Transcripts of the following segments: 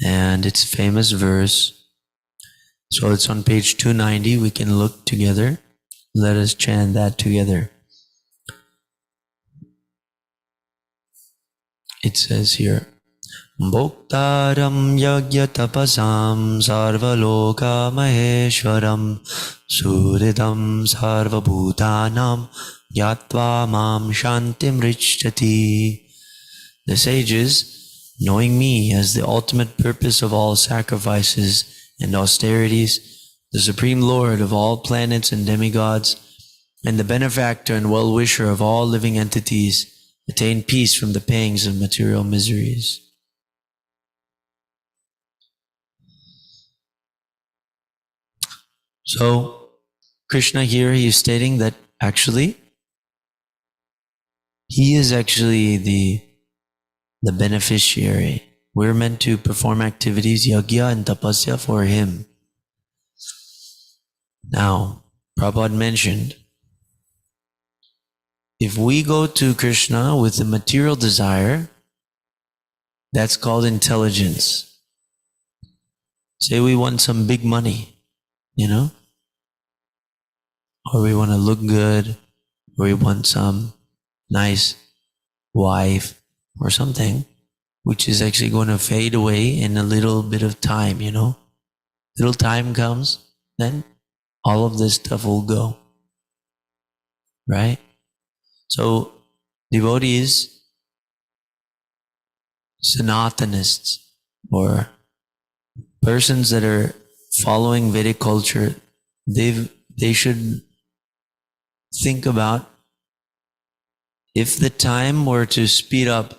and it's a famous verse. So it's on page 290. We can look together. Let us chant that together. It says here, Bhoktaram yagya tapasam sarvaloka maheshwaram suridam sarvabhutanam yatva mam shantim richati. The sages, knowing me as the ultimate purpose of all sacrifices and austerities, the supreme lord of all planets and demigods, and the benefactor and well-wisher of all living entities, attain peace from the pangs of material miseries. So, Krishna here, he is stating that actually, he is actually the beneficiary. We're meant to perform activities, yagya and tapasya, for him. Now, Prabhupada mentioned, if we go to Krishna with a material desire, that's called intelligence. Say we want some big money, or we want to look good, or we want some nice wife or something, which is actually going to fade away in a little bit of time, Little time comes, then all of this stuff will go, right? So devotees, Sanatanists, or persons that are following Vedic culture, they should think about, if the time were to speed up,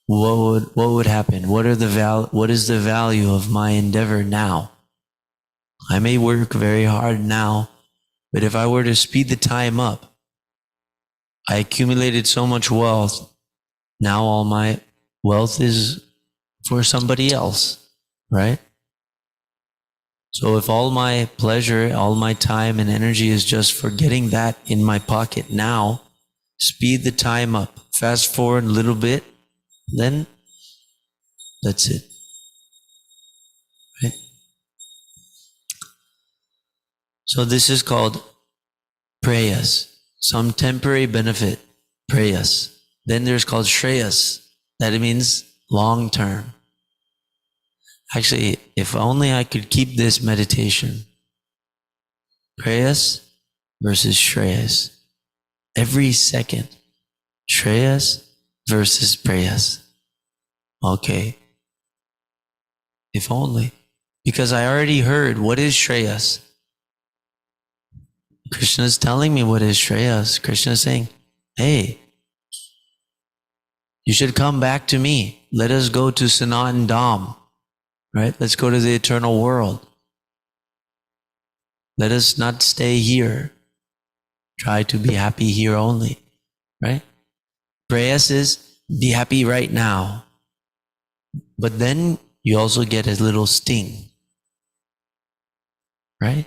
what would happen? What is the value of my endeavor now? I may work very hard now, but if I were to speed the time up, I accumulated so much wealth. Now all my wealth is for somebody else, right? So if all my pleasure, all my time and energy is just for getting that in my pocket now, speed the time up, fast forward a little bit, then that's it, right? So this is called prayas, some temporary benefit, prayas. Then there's called shreyas, that means long term. Actually, if only I could keep this meditation, prayas versus shreyas, every second, shreyas versus prayas. Okay, if only, because I already heard what is shreyas. Krishna is telling me what is shreyas. Krishna is saying, hey, you should come back to me. Let us go to Sanatan Dham, right? Let's go to the eternal world. Let us not stay here. Try to be happy here only, right? Prayas is be happy right now. But then you also get a little sting, right?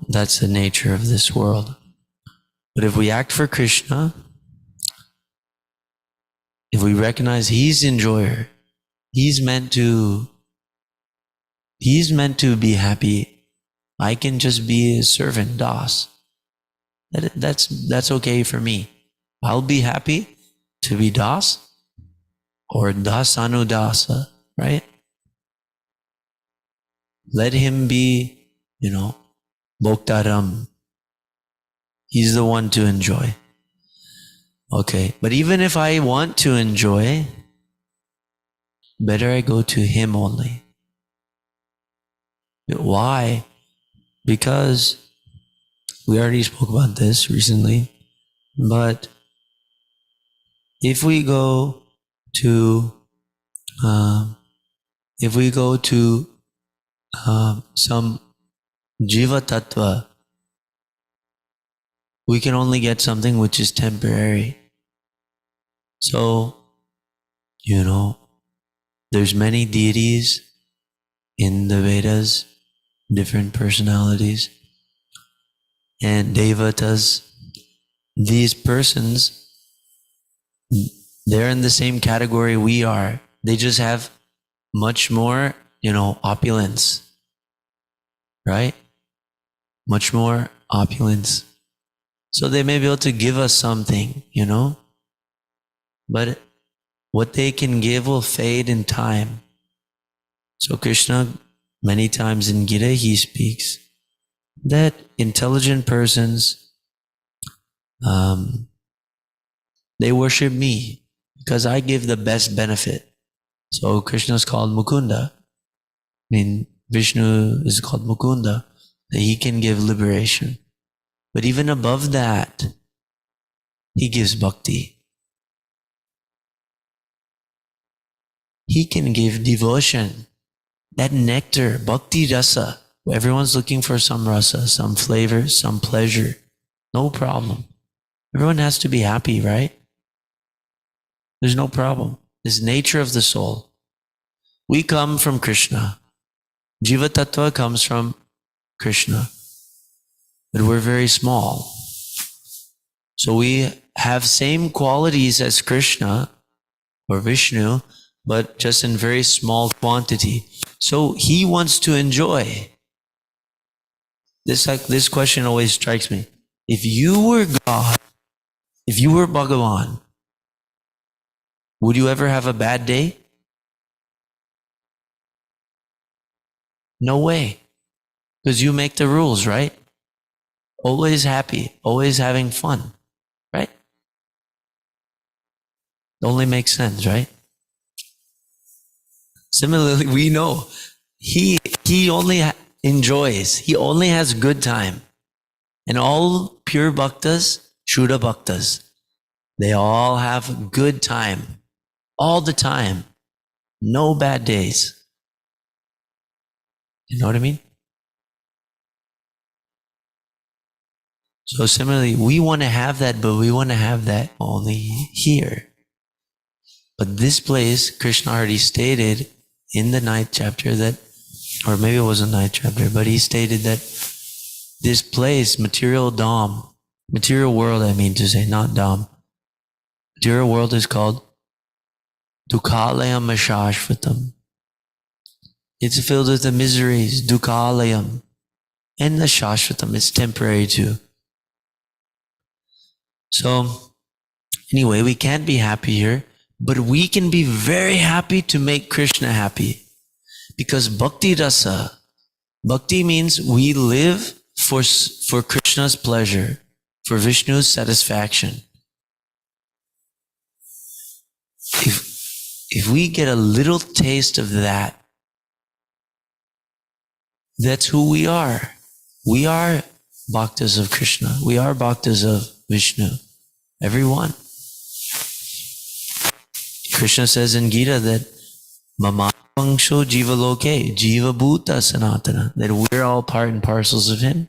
That's the nature of this world. But if we act for Krishna, if we recognize he's enjoyer, he's meant to be happy, I can just be a servant, das. That's okay for me. I'll be happy to be das or dasanudasa, right? Let him be, bhoktaram. He's the one to enjoy. Okay, but even if I want to enjoy, better I go to him only. Why? Because we already spoke about this recently, but if we go to some jiva tattva, we can only get something which is temporary. So, there's many deities in the Vedas, different personalities. and Devatas, these persons, they're in the same category we are. They just have much more, opulence, right? Much more opulence. So they may be able to give us something, but what they can give will fade in time. So Krishna, many times in Gita, he speaks that intelligent persons, they worship me because I give the best benefit. So Krishna is called Mukunda. Vishnu is called Mukunda, that he can give liberation. But even above that, he gives bhakti. He can give devotion, that nectar, bhakti rasa. Everyone's looking for some rasa, some flavor, some pleasure. No problem. Everyone has to be happy, right? There's no problem. It's nature of the soul. We come from Krishna. Jiva Tattva comes from Krishna. But we're very small. So we have same qualities as Krishna or Vishnu, but just in very small quantity. So he wants to enjoy. This question always strikes me. If you were God, if you were Bhagavan, would you ever have a bad day? No way. Because you make the rules, right? Always happy, always having fun, right? It only makes sense, right? Similarly, we know he only enjoys, he only has good time. And all pure bhaktas, Shuddha bhaktas, they all have good time, all the time, no bad days. You know what I mean? So similarly, we want to have that, but we want to have that only here. But this place, Krishna already stated in the 9th chapter that, or maybe it wasn't 9th chapter, but he stated that this place, material world, I mean to say, not Dham. Material world is called Dukhalayam Ashashvatam. It's filled with the miseries, Dukhalayam. And the Shashvatam, it's temporary too. So, anyway, we can't be happy here, but we can be very happy to make Krishna happy. Because bhakti rasa, bhakti means we live for Krishna's pleasure, for Vishnu's satisfaction. If we get a little taste of that, that's who we are. We are bhaktas of Krishna. We are bhaktas of Vishnu. Everyone. Krishna says in Gita that Mamangsho Jiva Loke, Jiva Bhuta Sanatana, that we're all part and parcels of him.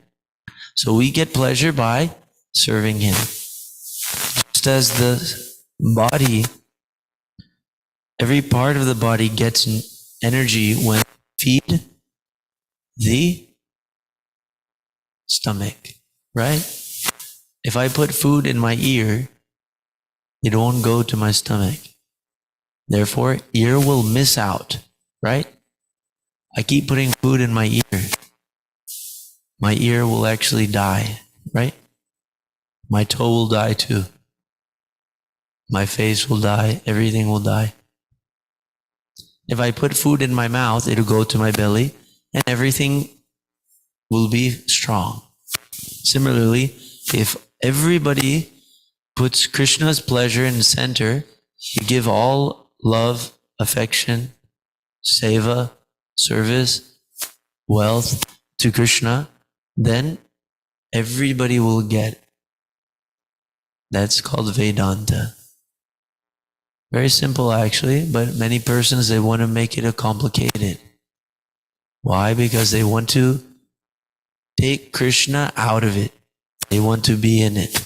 So we get pleasure by serving him. Just as the body, every part of the body gets energy when feed the stomach, right? If I put food in my ear, it won't go to my stomach. Therefore, ear will miss out, right? I keep putting food in my ear. My ear will actually die, right? My toe will die too. My face will die. Everything will die. If I put food in my mouth, it'll go to my belly and everything will be strong. Similarly, if everybody puts Krishna's pleasure in the center, you give all love, affection, seva, service, wealth to Krishna, then everybody will get. That's called Vedanta. Very simple actually, but many persons, they want to make it a complicated. Why? Because they want to take Krishna out of it. They want to be in it.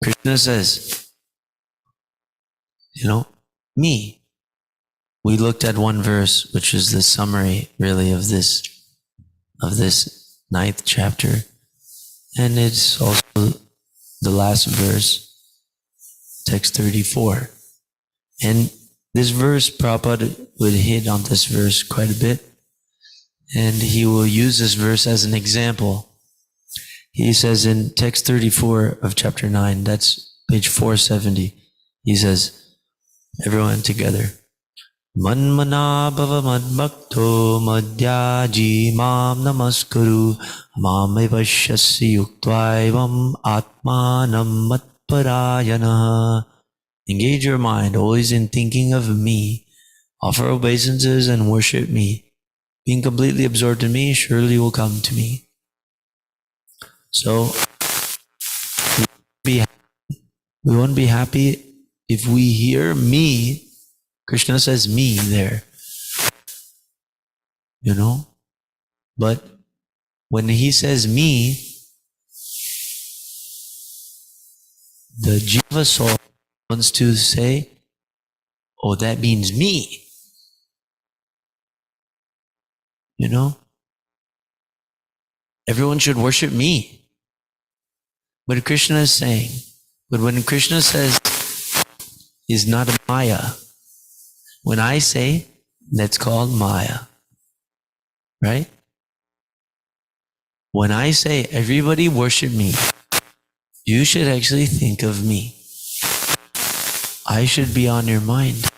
Krishna says, me. We looked at one verse, which is the summary really of this 9th chapter. And it's also the last verse, text 34. And this verse, Prabhupada would hit on this verse quite a bit. And he will use this verse as an example. He says in text 34 of chapter 9, that's page 470, he says, everyone together, Manmana bhava madbhakto madhyaji mam namaskuru mame vashyasya yuktvaivam atmanam matparayana. Engage your mind always in thinking of me. Offer obeisances and worship me. Being completely absorbed in me surely will come to me. So, we won't be happy if we hear me. Krishna says me there. But when he says me, the Jiva soul wants to say, oh, that means me. Everyone should worship me. But Krishna is saying, but when Krishna says, is not a Maya. When I say, that's called Maya. Right? When I say, everybody worship me, you should actually think of me. I should be on your mind.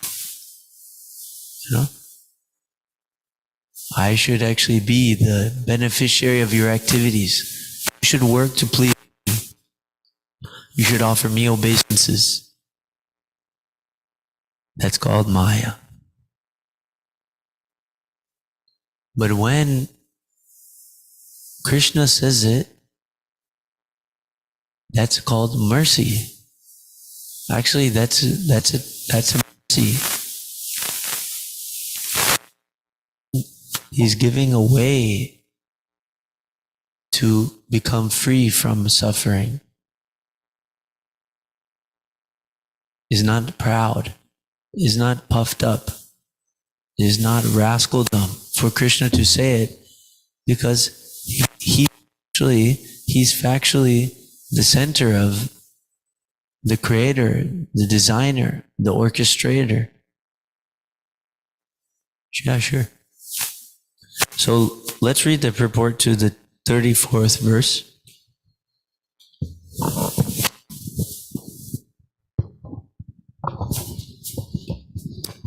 I should actually be the beneficiary of your activities. You should work to please me. You should offer me obeisances. That's called Maya. But when Krishna says it, that's called mercy. Actually, that's a mercy. He's giving a way to become free from suffering. He's not proud. He's not puffed up. He's not rascaldom for Krishna to say it, because he's factually the center of the creator, the designer, the orchestrator. Yeah, sure. So let's read the purport to the 34th verse.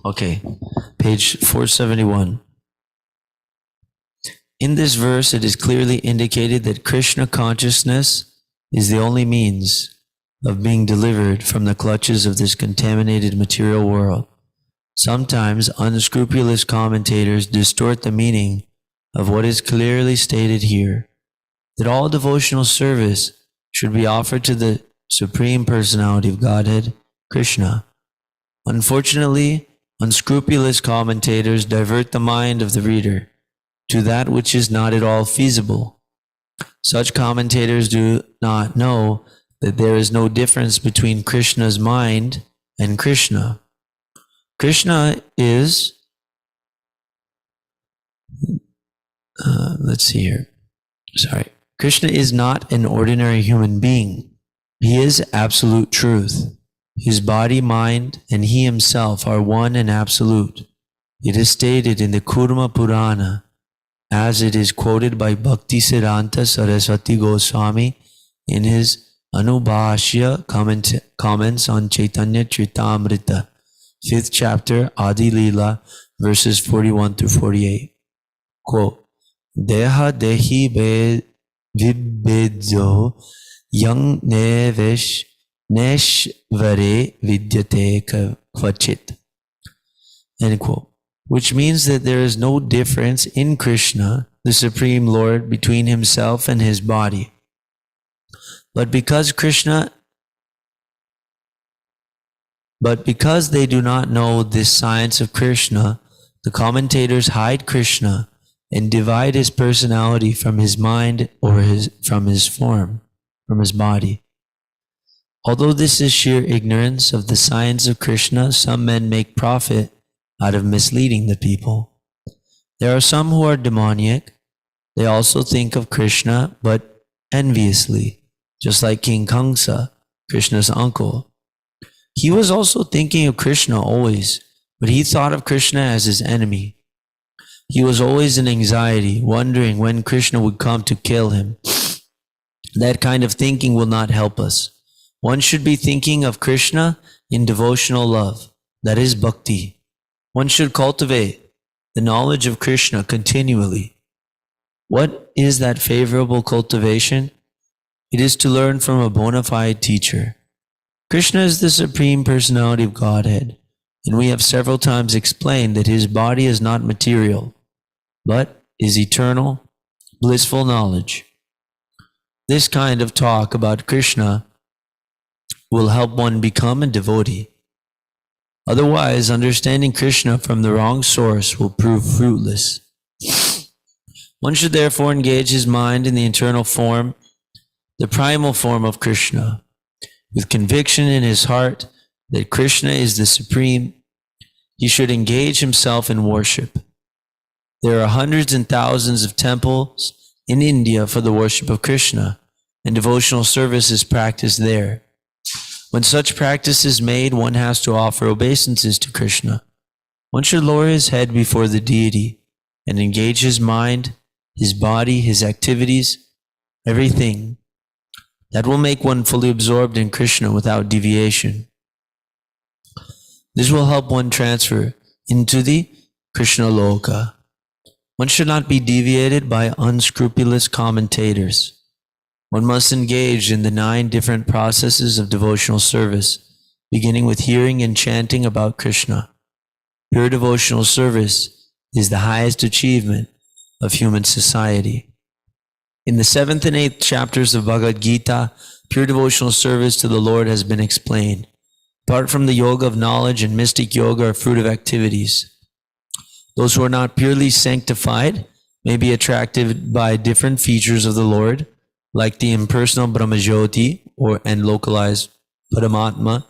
Okay, page 471. In this verse, it is clearly indicated that Krishna consciousness is the only means of being delivered from the clutches of this contaminated material world. Sometimes unscrupulous commentators distort the meaning of what is clearly stated here, that all devotional service should be offered to the Supreme Personality of Godhead, Krishna. Unfortunately, unscrupulous commentators divert the mind of the reader to that which is not at all feasible. Such commentators do not know that there is no difference between Krishna's mind and Krishna. Krishna is, Krishna is not an ordinary human being. He is absolute truth. His body, mind, and he himself are one and absolute. It is stated in the Kurma Purana, as it is quoted by Bhakti Siddhanta Saraswati Goswami in his Anubhashya comments on Chaitanya Charitamrita, 5th chapter, Adi Leela, verses 41 through 48. Quote, Deha dehi vibbedzo yang nevesh neshvare vidyate kvachit. End quote. Which means that there is no difference in Krishna, the Supreme Lord, between himself and his body. But because they do not know this science of Krishna, the commentators hide Krishna and divide his personality from his mind or from his form, from his body. Although this is sheer ignorance of the science of Krishna, some men make profit out of misleading the people. There are some who are demoniac. They also think of Krishna, but enviously, just like King Kamsa, Krishna's uncle. He was also thinking of Krishna always, but he thought of Krishna as his enemy. He was always in anxiety, wondering when Krishna would come to kill him. That kind of thinking will not help us. One should be thinking of Krishna in devotional love, that is bhakti. One should cultivate the knowledge of Krishna continually. What is that favorable cultivation? It is to learn from a bona fide teacher. Krishna is the Supreme Personality of Godhead, and we have several times explained that his body is not material, but is eternal, blissful knowledge. This kind of talk about Krishna will help one become a devotee. Otherwise, understanding Krishna from the wrong source will prove fruitless. One should therefore engage his mind in the internal form, the primal form of Krishna, with conviction in his heart that Krishna is the Supreme. He should engage himself in worship. There are hundreds and thousands of temples in India for the worship of Krishna, and devotional service is practiced there. When such practice is made, one has to offer obeisances to Krishna. One should lower his head before the deity and engage his mind, his body, his activities, everything. That will make one fully absorbed in Krishna without deviation. This will help one transfer into the Krishna Loka. One should not be deviated by unscrupulous commentators. One must engage in the 9 different processes of devotional service, beginning with hearing and chanting about Krishna. Pure devotional service is the highest achievement of human society. In the 7th and 8th chapters of Bhagavad Gita, pure devotional service to the Lord has been explained. Apart from the yoga of knowledge and mystic yoga are fruitive activities. Those who are not purely sanctified may be attracted by different features of the Lord, like the impersonal Brahmajyoti and localized Paramatma,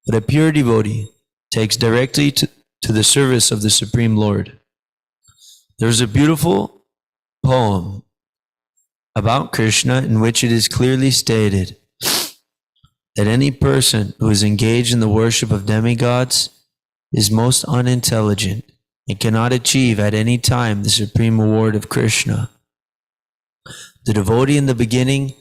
but a pure devotee takes directly to the service of the Supreme Lord. There's a beautiful poem about Krishna in which it is clearly stated that any person who is engaged in the worship of demigods is most unintelligent and cannot achieve at any time the supreme award of Krishna. The devotee in the beginning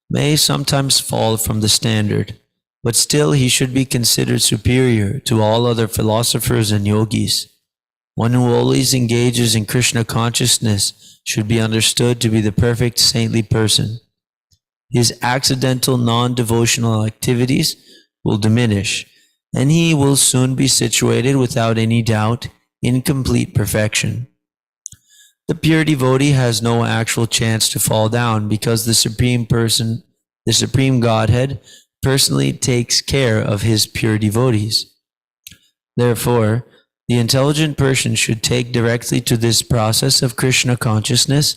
may sometimes fall from the standard, but still he should be considered superior to all other philosophers and yogis. One who always engages in Krishna consciousness should be understood to be the perfect saintly person. His accidental non-devotional activities will diminish, and he will soon be situated without any doubt in complete perfection. The pure devotee has no actual chance to fall down because the Supreme Person, the Supreme Godhead, personally takes care of his pure devotees. Therefore, the intelligent person should take directly to this process of Krishna consciousness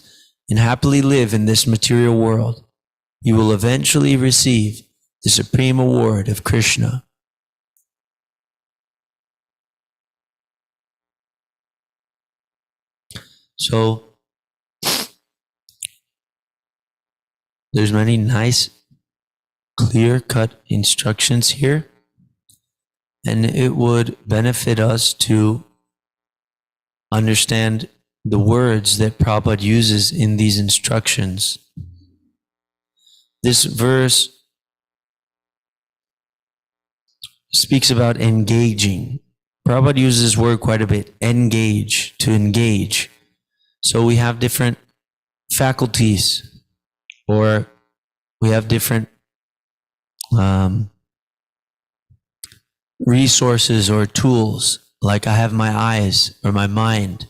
and happily live in this material world. He will eventually receive the supreme award of Krishna. So, there's many nice, clear-cut instructions here, and it would benefit us to understand the words that Prabhupada uses in these instructions. This verse speaks about engaging. Prabhupada uses this word quite a bit, engage, to engage. So we have different faculties, or we have different resources or tools. Like I have my eyes or my mind,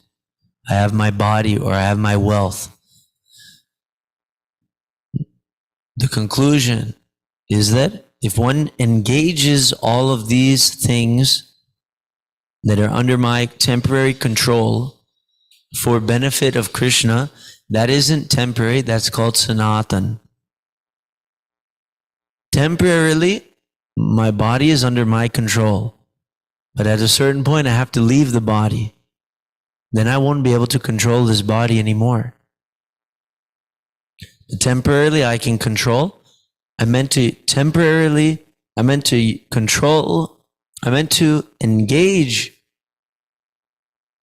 I have my body, or I have my wealth. The conclusion is that if one engages all of these things that are under my temporary control for benefit of Krishna, that isn't temporary, that's called Sanatan. Temporarily, my body is under my control, but at a certain point I have to leave the body. Then I won't be able to control this body anymore. Temporarily, I can control. I meant to engage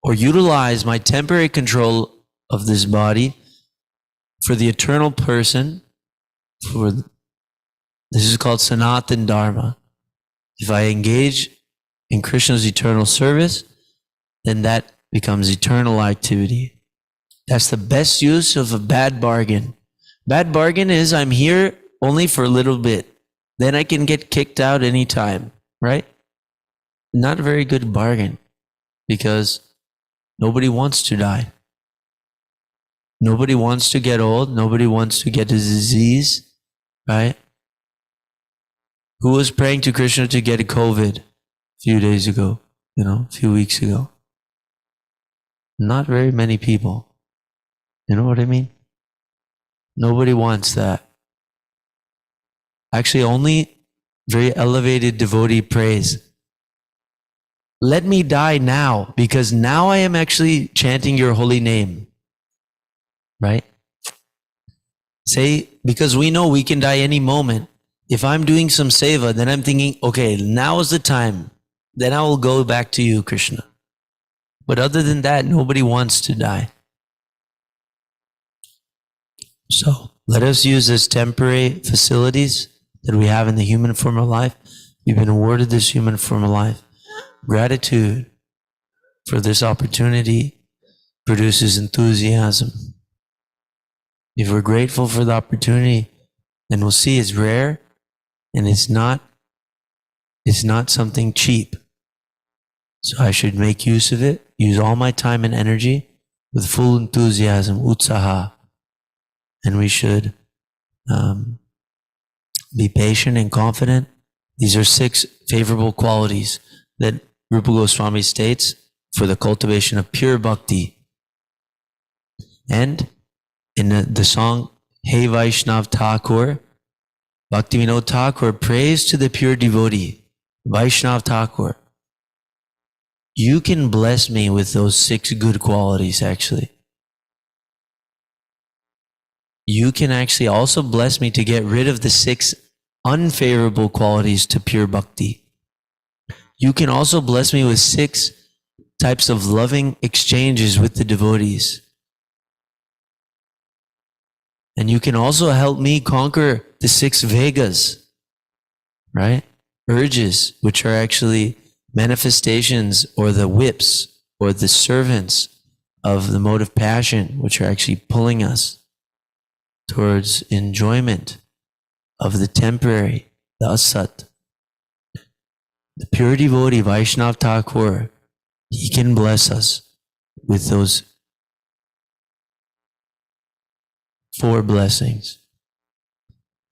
or utilize my temporary control of this body for the eternal person. This is called Sanatan Dharma. If I engage in Krishna's eternal service, then that becomes eternal activity. That's the best use of a bad bargain. Bad bargain is I'm here only for a little bit. Then I can get kicked out anytime, right? Not a very good bargain, because nobody wants to die. Nobody wants to get old. Nobody wants to get a disease, right? Who was praying to Krishna to get COVID a few days ago, a few weeks ago? Not very many people. You know what I mean? Nobody wants that. Actually, only very elevated devotee prays, let me die now, because now I am actually chanting your holy name. Right? Say, because we know we can die any moment. If I'm doing some seva, then I'm thinking, okay, now is the time. Then I will go back to you, Krishna. But other than that, nobody wants to die. So let us use this temporary facilities that we have in the human form of life. We've been awarded this human form of life. Gratitude for this opportunity produces enthusiasm. If we're grateful for the opportunity, then we'll see it's rare and it's not something cheap. So I should make use of it, use all my time and energy with full enthusiasm, utsaha. And we should be patient and confident. These are 6 favorable qualities that Rupa Goswami states for the cultivation of pure bhakti. And in the song Hey Vaishnav Thakur, Bhaktivinoda Thakur prays to the pure devotee, Vaishnav Thakur. You can bless me with those 6 good qualities, actually. You can actually also bless me to get rid of the 6 unfavorable qualities to pure bhakti. You can also bless me with 6 types of loving exchanges with the devotees. And you can also help me conquer the 6 Vegas, right? Urges, which are actually manifestations or the whips or the servants of the mode of passion, which are actually pulling us towards enjoyment of the temporary, the asat. The pure devotee, Vaishnav Thakur, he can bless us with those 4 blessings.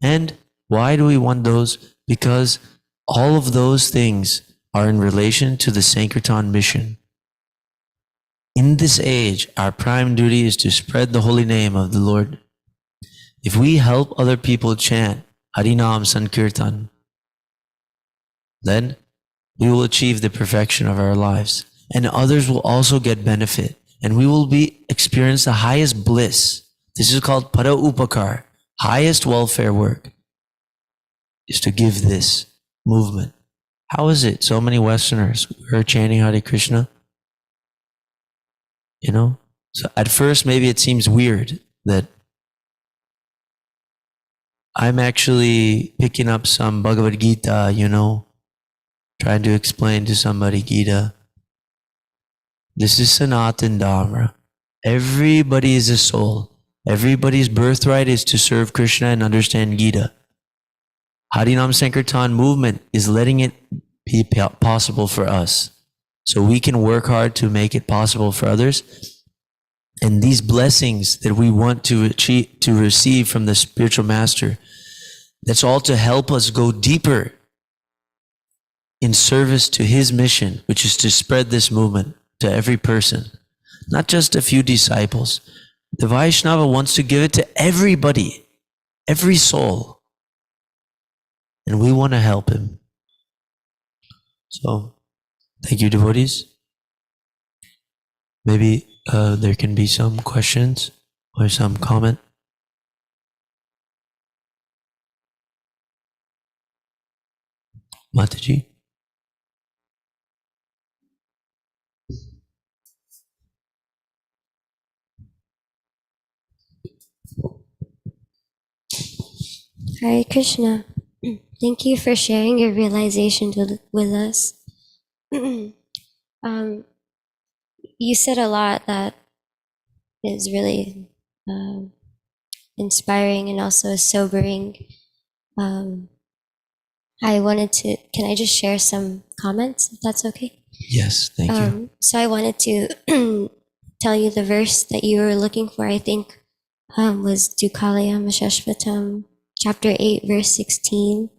And why do we want those? Because all of those things are in relation to the Sankirtan mission. In this age, our prime duty is to spread the holy name of the Lord. If we help other people chant Harinam Sankirtan, then we will achieve the perfection of our lives, and others will also get benefit, and we will experience the highest bliss. This is called Para Upakar. Highest welfare work is to give this movement. How is it so many Westerners are chanting Hare Krishna? So at first maybe it seems weird that I'm actually picking up some Bhagavad Gita, trying to explain to somebody Gita. This is Sanatan Dharma. Everybody is a soul. Everybody's birthright is to serve Krishna and understand Gita. Harinam Sankirtan movement is letting it be possible for us. So we can work hard to make it possible for others. And these blessings that we want to receive from the spiritual master, that's all to help us go deeper in service to his mission, which is to spread this movement to every person, not just a few disciples. The Vaishnava wants to give it to everybody, every soul. And we want to help him. So, thank you, devotees. Maybe there can be some questions or some comment. Mataji. Hare Krishna. Thank you for sharing your realizations with us. You said a lot that is really inspiring and also sobering. I wanted to, can I just share some comments, if that's okay? Yes, thank you. So I wanted to tell you the verse that you were looking for, I think, was Dukalayam Shashvatam, chapter 8, verse 16,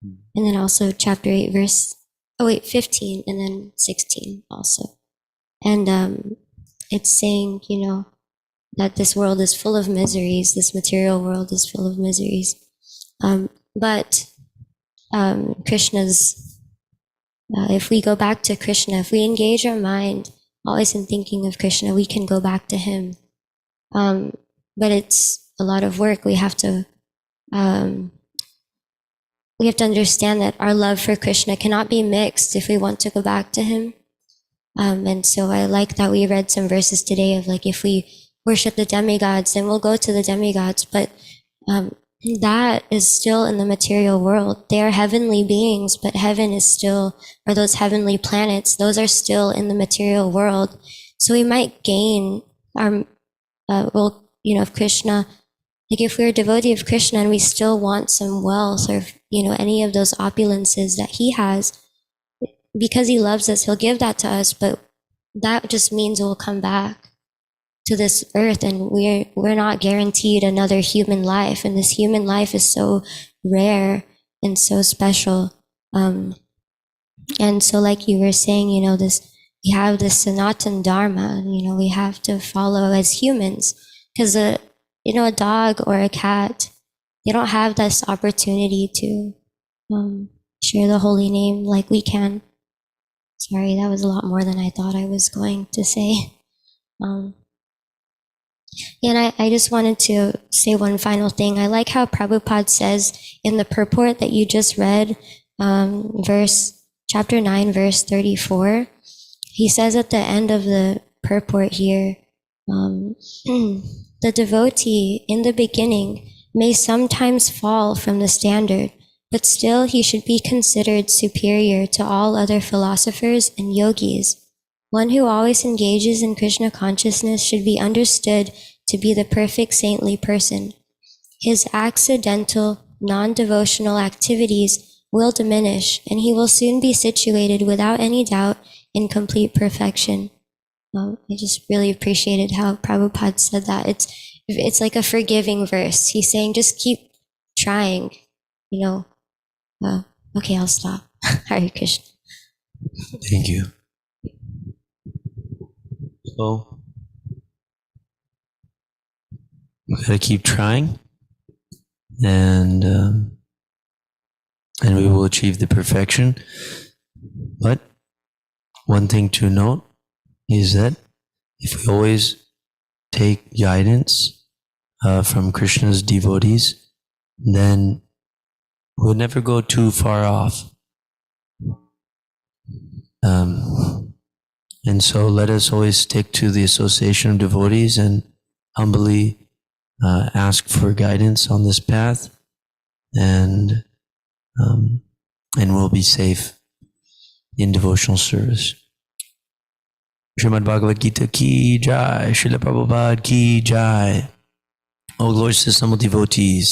and then also chapter 8, 15, and then 16 also. And it's saying, that this world is full of miseries, this material world is full of miseries. But Krishna's, if we go back to Krishna, if we engage our mind always in thinking of Krishna, we can go back to him. But it's a lot of work. We have to understand that our love for Krishna cannot be mixed if we want to go back to him. And so I like that we read some verses today of like, if we worship the demigods, then we'll go to the demigods. But that is still in the material world. They are heavenly beings, but heaven is still, or those heavenly planets, those are still in the material world. So we might gain our, of Krishna. Like if we're a devotee of Krishna and we still want some wealth or, any of those opulences that he has, because he loves us, he'll give that to us, but that just means we'll come back to this earth and we're not guaranteed another human life. And this human life is so rare and so special. And so like you were saying, we have this Sanatan Dharma, we have to follow as humans, because a dog or a cat, they don't have this opportunity to share the holy name like we can. Sorry, that was a lot more than I thought I was going to say. And I just wanted to say one final thing. I like how Prabhupada says in the purport that you just read, chapter 9, verse 34, he says at the end of the purport here, the devotee in the beginning may sometimes fall from the standard, but still he should be considered superior to all other philosophers and yogis. One who always engages in Krishna consciousness should be understood to be the perfect saintly person. His accidental, non-devotional activities will diminish, and he will soon be situated without any doubt in complete perfection. I just really appreciated how Prabhupada said that. It's like a forgiving verse. He's saying, just keep trying, Okay, I'll stop. Hare Krishna. Thank you. So, we gotta keep trying, and we will achieve the perfection. But one thing to note is that if we always take guidance from Krishna's devotees, then we'll never go too far off. And so let us always stick to the association of devotees and humbly ask for guidance on this path, and we'll be safe in devotional service. Srimad Bhagavad Gita ki jai, Srila Prabhupada ki jai. All glories to the devotees.